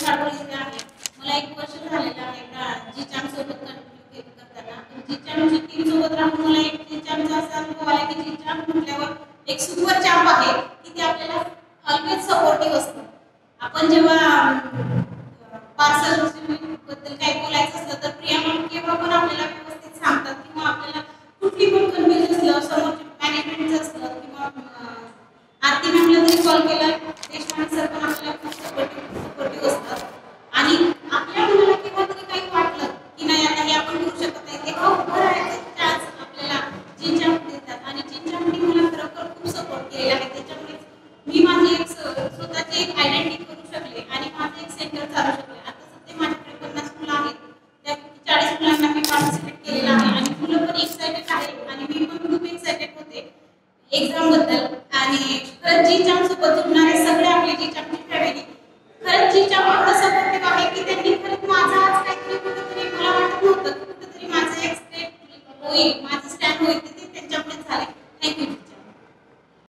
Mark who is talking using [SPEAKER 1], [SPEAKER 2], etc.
[SPEAKER 1] शाळेत आहे. मला 1 वर्ष झालेलं आहे जीचाम सोबत कंटिन्यू करताना. जीचामची टीम सोबत राहून मला एक जीचामचा असा अनुभव आला की जीचाम म्हटल्यावर एक सुपर चॅम्प आहे की ते आपल्याला ऑलवेज सपोर्टिव्ह असतं. आपण जेव्हा पार्सल बद्दल काही बोलायचं असलं तर प्रिया मॅम केव्हा पण आपल्याला व्यवस्थित सांगतात किंवा आपल्याला कुठली पण कन्फ्युजन असलं समोरच्या मॅनेजमेंटचं असलं किंवा आरती मॅमला जरी कॉल केला देशपांडे सर पण आपल्याला खूप सपोर्टिव्ह असतात. आणि आपल्या मुलाला केव्हा तरी काही वाटलं की नाही आता हे आपण करू शकत नाही तेव्हा उभं राहायचं चान्स आपल्याला जीचाम देतात आणि जीचामने मला खरोखर खूप सपोर्ट केलेला आहे. त्याच्यामुळे मी माझी एक स्वतःची एक आयडेंटिटी करू शकले आणि माझं एक सेंटर चालू शकले. आता सध्या माझ्याकडे 50 मुलं आहेत, त्यापैकी 40 मुलांना मी पार्टिसिपेट केलेलं आहे आणि मुलं पण एक्सायटेड आहे आणि मी पण खूप एक्सायटेड होते एक्झाम बद्दल. आणि खरंच जीचाम सोबत जुळणारे सगळे आपले जीचामची फॅमिली खरंच जीचाम एवढं सपोर्टिव्ह आहे की त्यांनी खरंच माझं आज काहीतरी कुठेतरी मला वाटत नव्हतं की कुठेतरी माझं एक स्टेट होईल माझं स्टँड होईल